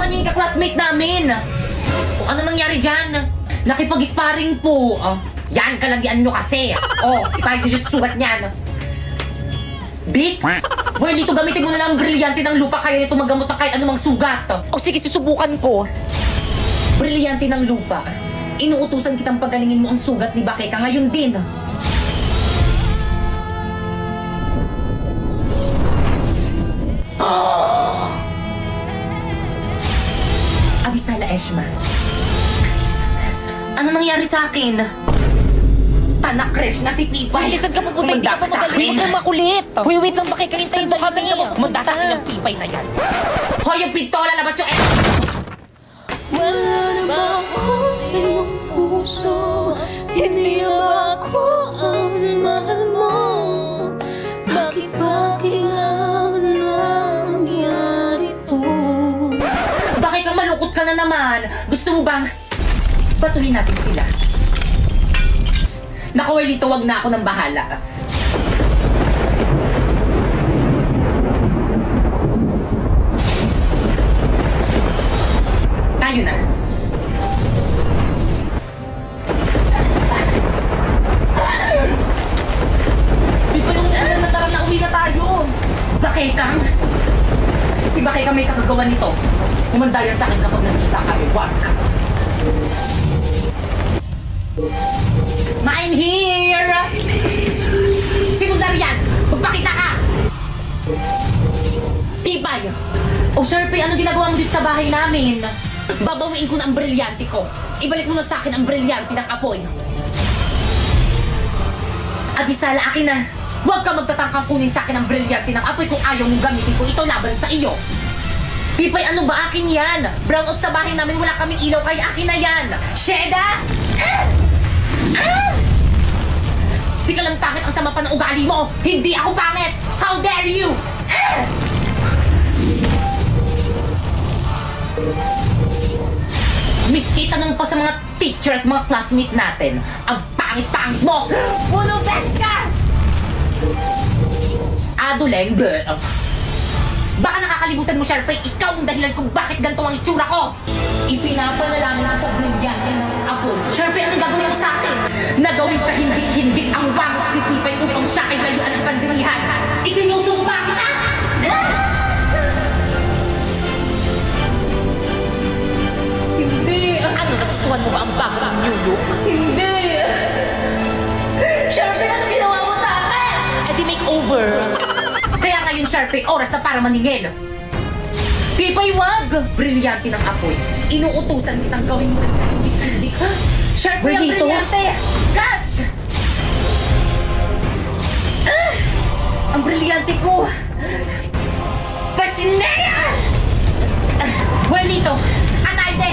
naman yung ka-classmate namin. Kung ano nangyari dyan? Nakipag-sparring po. Yan, kalagyan nyo kasi. Ipahit nyo sa sugat niyan. Bix? Well, dito gamitin mo na lang ang brilyante ng lupa kaya nito magamot ng kahit anumang sugat. Sige, susubukan ko. Brilyante ng lupa. Inuutusan kitang pagalingin mo ang sugat ni Bakeka ngayon din. Avisala Eshma. Ano nangyari sa akin? Tanak-crash na si Pipay. Saan ka pupunta? Hindi ka pa magaling. Huwag kang makulit. Hoy, wait lang, makikangintayin mo kami. Manda sa akin ng Pipay na yan. Hoy, yung pintola, labas yung Wala naman ako sa iyong puso. Hindi naman ako ang mahal mo. Bakit ba kailangan na mangyari to? Bakit kang malungkot ka na naman? Gusto mo bang batuhin natin sila? Naku, Welito, wag na ako ng bahala. Tayo na. Di ba yung tara na uwi na tayo? Bakekang? Si Bakekang may kakagawa nito. Kumandayan sa akin kapag nagkita kami. Wag ka. I'm here! Secondary yan! Magpakita ka! Pipay! O Sherpy, ano ginagawa mo dito sa bahay namin? Babawiin ko na ang brilyante ko. Ibalik mo na sa akin ang brilyante ng apoy. Avisala, akin na. Huwag ka magtatangkang kunin sa akin ang brilyante ng apoy kung ayaw mong gamitin ko ito laban sa iyo. Pipay, ano ba? Akin yan! Brownout sa bahay namin, wala kaming ilaw, kaya akin na yan! Sheda! Di ka lang pangit, ang sama pa ng ugali mo! Hindi ako pangit! How dare you! Miski tanong pa sa mga teacher at mga classmate natin, ang pangit-pangit mo! Puno best ka! Aduleng, baka nakakalimutan mo, Sharpay, ikaw ang dahilan kung bakit ganito ang itsura ko! Ipinapanalangin na sa brilyante ng apoy. Sharpay, anong gagawin mo sa akin? Nagawin ka hindik-hindik ang wangos ni Pipay upang siya ay layuan ng pandirihan. Isinusumpa kita! Hindi! Ano, nagustuhan mo ba ang bago ng new look? Hindi! Sharpay, ano ginawa mo sa akin? Di makeover. Kaya ngayon, Sharpay, oras na para maningil. Pipay, wag! Brilyante ng apoy. Inuutusan kitang gawin mo. Hindi. Sharpay, ang Benito? brilyante! Catch! Ang brilyante ko! Pasinea! Benito! Atayde!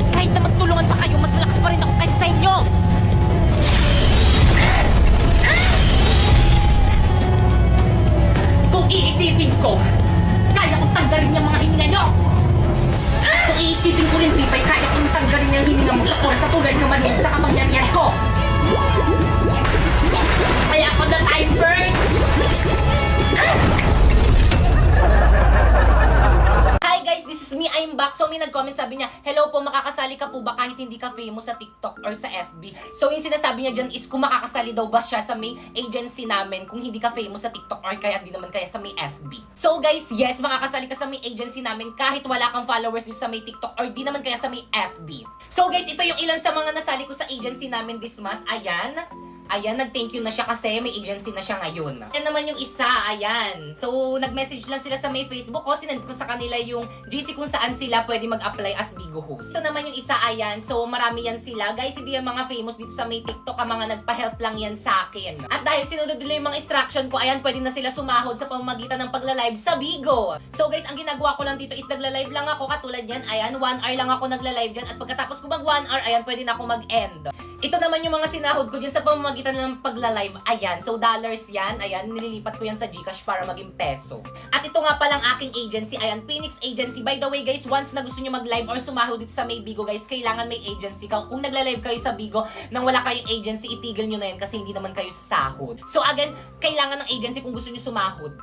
Kahit na magtulungan pa kayo, mas malakas pa rin ako kaysa sa inyo. Kung iisipin ko, kaya kong tanggalin yung mga hininga nyo! Kung iisipin ko rin, Pipay, kaya kong tanggalin yung hininga mo sa oras na tulad ka maliit sa kapangyarihan ko! Kaya ako na time first! Hi guys, this is me, I'm back. So may nag-comment, sabi niya, hello po, makakasali ka po ba kahit hindi ka famous sa TikTok or sa FB? So yung sinasabi niya dyan is kung makakasali daw ba siya sa may agency namin kung hindi ka famous sa TikTok or kaya di naman kaya sa may FB. So guys, yes, makakasali ka sa may agency namin kahit wala kang followers din sa may TikTok or di naman kaya sa may FB. So guys, ito yung ilan sa mga nasali ko sa agency namin this month. Ayan. Ayan, nag-thank you na siya kasi may agency na siya ngayon. Yan naman yung isa, ayan. So, nag-message lang sila sa may Facebook ko. Sinend ko sa kanila yung GC kung saan sila pwede mag-apply as Bigo host. Ito naman yung isa, ayan. So, marami yan sila. Guys, hindi yan mga famous dito sa may TikTok. Ang mga nagpa-help lang yan sa akin. At dahil sinunod nila yung mga instruction ko, ayan, pwede na sila sumahod sa pamamagitan ng pagla-live sa Bigo. So, guys, ang ginagawa ko lang dito is nagla-live lang ako katulad yan. Ayan, 1 hour lang ako nagla-live dyan. At pagkatapos ko mag 1 hour, ayan, pwede na ako mag-end. Ito naman yung mga sinahod ko dyan sa pamamagitan kita na ng pagla-live. Ayan, so dollars yan. Ayan, nililipat ko yan sa GCash para maging peso. At ito nga palang aking agency. Ayan, Phoenix Agency. By the way guys, once na gusto nyo mag-live or sumahod dito sa May Bigo guys, kailangan may agency ka. Kung nagla-live kayo sa Bigo nang wala kayong agency, itigil nyo na yan kasi hindi naman kayo sasahod. So again, kailangan ng agency kung gusto nyo sumahod.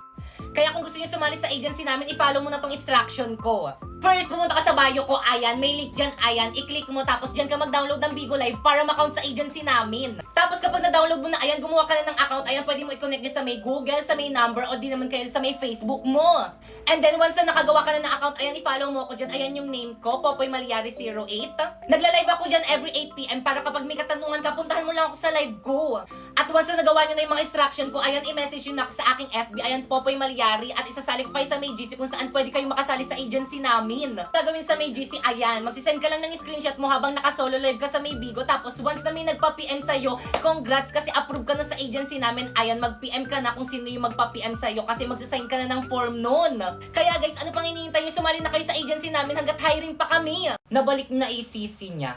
Kaya kung gusto niyo sumali sa agency namin, i-follow mo na tong instruction ko. First, pumunta ka sa bio ko, ayan, may link dyan, ayan, i-click mo, tapos dyan ka mag-download ng Bigo Live para ma-count sa agency namin. Tapos kapag na-download mo na, ayan, gumawa ka na ng account, ayan, pwede mo i-connect dyan sa may Google, sa may number, o di naman kayo sa may Facebook mo. And then, once na nakagawa ka na ng account, ayan, i-follow mo ako dyan, ayan yung name ko, Popoy Malyari 08. Nagla-live ako dyan every 8 PM para kapag may katanungan ka, puntahan mo lang ako sa live ko. At once na nagawa nyo na yung mga instruction ko, ayan, i-message nyo na ako sa aking FB, ayan, Popoy Malyari, at isasali ko kayo sa may GC kung saan pwede kayo makasali sa agency namin. Gagawin sa may GC, ayan, magsisend ka lang ng screenshot mo habang naka-solo live ka sa may Bigo, tapos once na may nagpa-PM sa'yo, congrats kasi approve ka na sa agency namin, ayan, mag-PM ka na kung sino yung magpa-PM sa'yo kasi magsasign ka na ng form nun. Kaya guys, ano pang hinihintay nyo? Sumali na kayo sa agency namin hanggat hiring pa kami. Nabalik na ACC niya.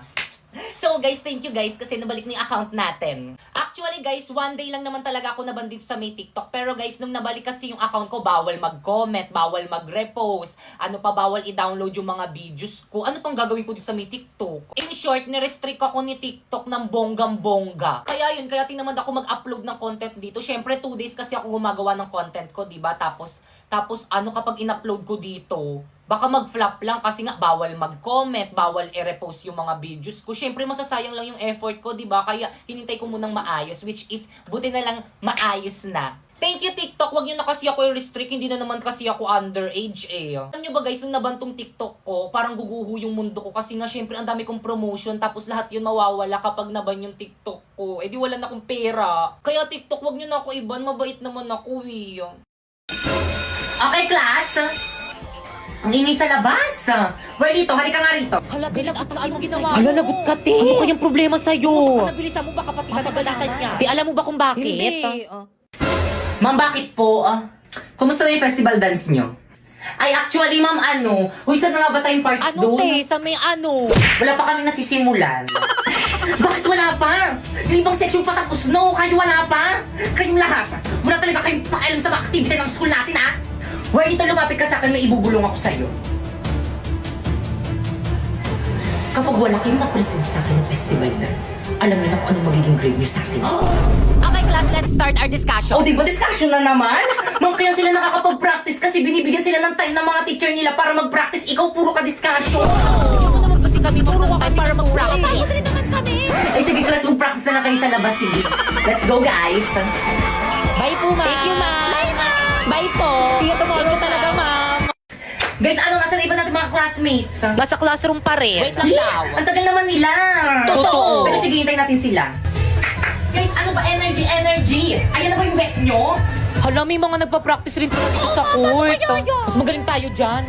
So guys, thank you guys kasi nabalik na yung account natin. Actually guys, one day lang naman talaga ako nabandit sa may TikTok. Pero guys, nung nabalik kasi yung account ko, bawal mag-comment, bawal mag-repost, ano pa, bawal i-download yung mga videos ko. Ano pang gagawin ko dito sa may TikTok? In short, ni-restrict ako ni TikTok ng bonggang-bongga. Kaya yun, kaya tinamad ako mag-upload ng content dito. Syempre, 2 days kasi ako gumagawa ng content ko, diba? Tapos ano kapag in-upload ko dito, baka mag-flop lang kasi nga bawal mag-comment, bawal i-repost yung mga videos ko. Syempre masasayang lang yung effort ko, 'di ba? Kaya hinintay ko munang maayos, which is buti na lang maayos na. Thank you TikTok, wag niyo na kasi ako i-restrict, hindi na naman kasi ako underage eh. Alam niyo ba guys, nung nabantong TikTok ko, parang guguho yung mundo ko kasi nga syempre ang dami kong promotion tapos lahat yun mawawala kapag naban yung TikTok ko. Eh di wala na akong pera. Kaya TikTok, wag niyo na ako iban, mabait naman ako eh. Okay, class. Ang ingay sa labas. Well, halika nga rito. Hala, galit ata anong ginawa mo? Hala, lagot ka, te. Ano kayang problema sa'yo? Nabilisan mo baka pati kapagalatan niya. Te, alam mo ba kung bakit? Hindi. Ma'am, bakit po? Kumusta na yung festival dance nyo? Ay, actually, ma'am, Huy, saan na nga ba tayong parts Ano, doon? te? Sa may ano? Wala pa kami nasisimulan. Bakit wala pa? Yung ibang section pa tapos, no, kayo wala pa? Kayong lahat. Wala talaga kayong pakialam sa mga activity ng school natin, ha? Well, ito lumapit ka sa akin, may ibubulong ako sa'yo. Kapag wala kayong mag-present sa akin ng festival dance, alam niyo na kung anong magiging grade niyo sa akin. Okay class, let's start our discussion. O, di ba discussion na naman? Ma'am, kaya sila nakakapag-practice kasi binibigyan sila ng time ng mga teacher nila para mag-practice. Ikaw, puro ka discussion. Hindi mo naman kasi kami puro ka kasi para mag-practice. Agree naman kami. Ay, sige, class, mag-practice na lang kayo sa labas. Sige. Let's go, guys. Bye po, ma'am. Thank you, ma'am. Bye, ma'am. Bye po. See you tomorrow, Thank you talaga, ma'am. Guys, nasa na iba natin mga classmates? Basta classroom pa rin. Wait lang daw. Ang tagal naman nila. Totoo. Pero sige, hintayin natin sila. Guys, ano ba? Energy. Ayan na ba yung best nyo? Hala, may mga nagpa-practice rin pala dito sa court. Mas magaling tayo dyan.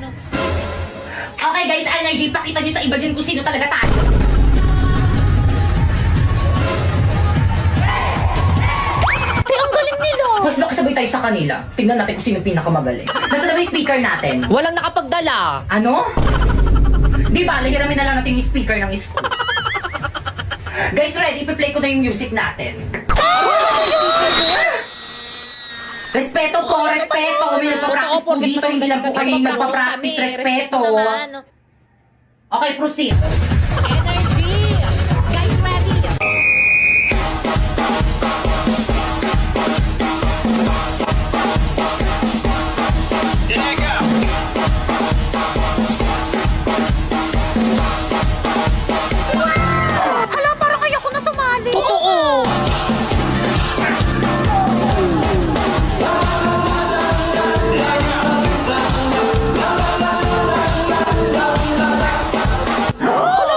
Okay, guys, energy. Pakita nyo sa iba dyan kung sino talaga tayo. Te, ang galing nila. Mas nakasabay tayo sa kanila. Tingnan natin kung sino yung pinakamagaling. Nasa na ba yung speaker natin? Walang nakapagdala. Ano? Di ba, lahiramin na lang natin yung speaker ng school. Guys, ready? Ipi-play ko na yung music natin. Respeto po, respeto. May nagpa-practice po dito. Hindi lang po kayo yung nagpa-practice. Respeto. Okay, proceed. Energy. Guys, ready? Hala, parang kaya ko na sumali. Totoo. Hala,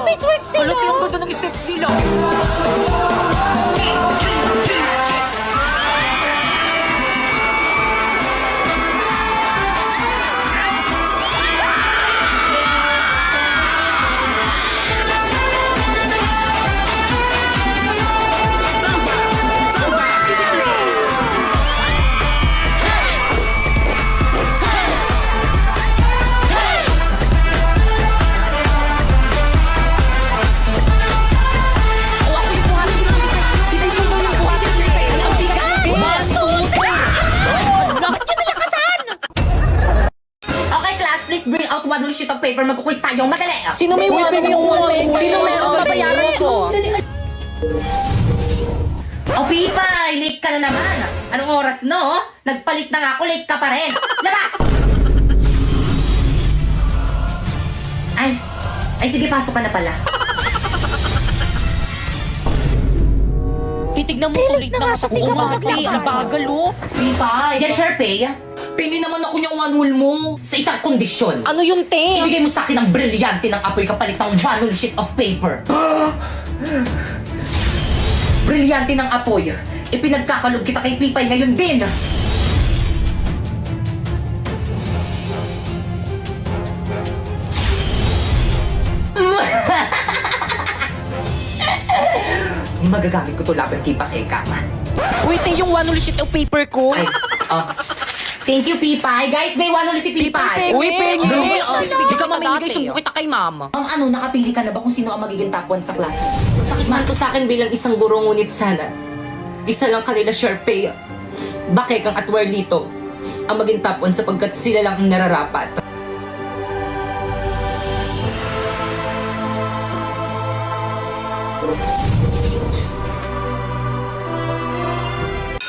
sheet of paper, magkukwis tayo, madali. Sino may one Sino meron babayaran ko? O Pipay, late ka na naman. Anong oras no? Nagpalit na nga ako, late ka pa rin. Labas! Ay sige, pasok ka na pala. Titignan mo ulit na nga kasi umati. Ang bagal oh. Pipay, yan Sharpay. Pengi naman ako yung one whole mo. Sa isang kondisyon. Ano yung te? Ibigay mo sa akin ang brilyante ng apoy kapalit ng one sheet of paper. Brilyante ng apoy. Ipinagkakalog kita kay Pipay ngayon din. Magagamit ko to laban kay Bakeka. Wait, te, yung one whole sheet of paper ko. Ay, oh. Thank you, Pipay. Guys, may one ulit si Pipay. Uy, pengi! Oh, Hindi ka mamimigay, sumbong kita kay mama. Ang ano, nakapili ka na ba kung sino ang magiging top 1 sa klase? Masakit man to sa akin bilang isang guro, ngunit sana isa lang kanila Sharpay, Bakekang at Warlito ang maging top 1 sapagkat sila lang ang nararapat.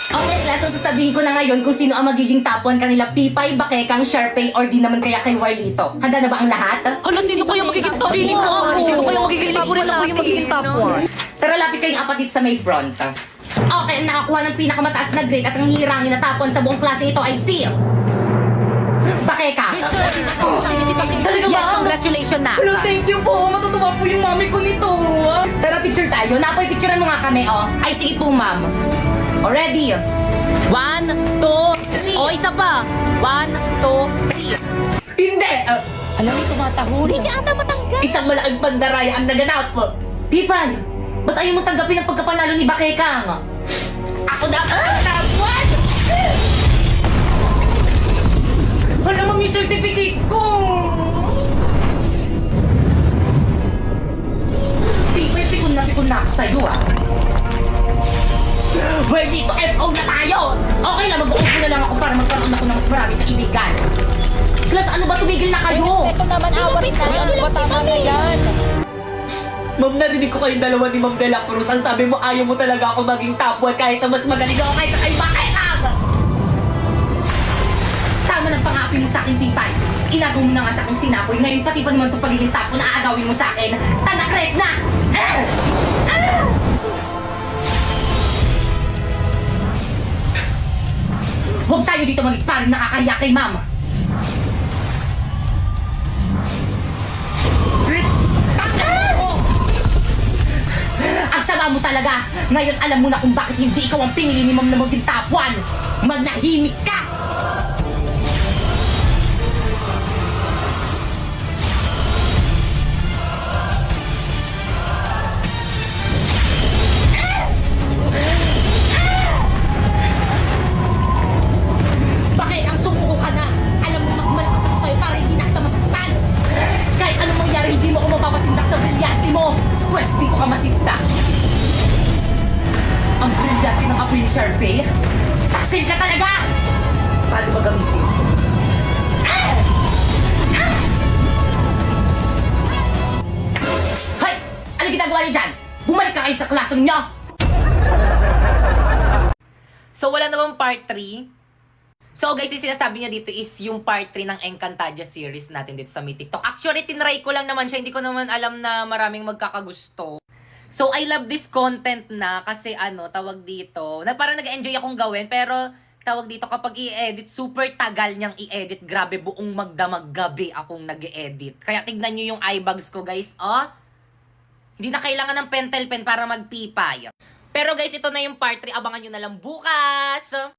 Okay, class, so sasabihin ko na ngayon kung sino ang magiging top 1 kanila Pipay, Bakekang, Sharpay, or di naman kaya kay Warlito. Handa na ba ang lahat? Hala, sino kaya magiging top 1? Feeling ko ako. Sino kaya magiging favorite ako yung magiging top 1? Tara, lapit kayong apat dito sa may front. Okay, ang nakakuha ng pinakamataas na grade at ang hirangin na top 1 sa buong klase ito ay si Bakeka. Talaga ba? Yes, congratulations na. Hello, thank you po. Matutuwa po yung mami ko nito. Tara, picture tayo. Napoy, picturean mo nga kami, oh. Ay, sige po, ma'am. Already. 1, 2, 3. O, isa pa. 1, 2, 3. Hindi. Alam mo, tumatahon. Hindi niya ata matanggal. Isang malaking bandaraya ang naganap po. Pipay, ba't ayaw mo tanggapin ang pagkapanalo ni Bakekang? Ako na, top 1! Wala mo yung certificate ko! Pipay, pikon na ako sa'yo, ah. Well, dito, FO na tayo! Okay lang, mag-uupo na lang ako para magkaroon ako ng mas maraming kaibigan. Plus, ano ba, tumigil na kayo? Ito naman awat na. Uy, ano ba tama na yan? Ma'am, narinig ko kayong dalawa ni Ma'am De La Cruz. Ang sabi mo, ayaw mo talaga ako maging top 1 kahit na mas magaling ako kaysa kay Bakekang! Tama ng pangapi mo sa akin, Pipay. Inagaw mo na nga sa akin sinapoy. Ngayon, pati pa naman itong pagiging top 1 na aagawin mo sa akin. Tanakres na! Huwag tayo dito mag-sparring, nakakahiya kay Ma'am. Ang sama mo talaga! Ngayon alam mo na kung bakit hindi ikaw ang pinili ni Ma'am na maging top 1! Manahimik ka! Bakit ang sumuko ka na? Alam mo mas malakas ako sa'yo para hindi na kita masaktan! Kahit anong mangyari, hindi mo ako mapapasindak sa brilyante mo! Pwes di ko ka masinta! Ang brilyante ng apoy ni Sharpay? Taksil ka talaga! Paano ba gamitin? Hoy! Ano ginagawa niyo dyan? Bumalik ka kayo sa classroom niyo! So, wala namang part 3. So, guys, yung sinasabi niya dito is yung part 3 ng Encantadia series natin dito sa may TikTok. Actually, tinry ko lang naman siya. Hindi ko naman alam na maraming magkakagusto. So, I love this content na kasi tawag dito, na parang nag-enjoy akong gawin, pero tawag dito, kapag i-edit, super tagal niyang i-edit. Grabe, buong magdamag gabi akong nag-edit. Kaya tignan niyo yung eyebags ko, guys. Oh, hindi na kailangan ng pentel pen para magpipay. Pero guys, ito na yung part 3. Abangan nyo na lang bukas.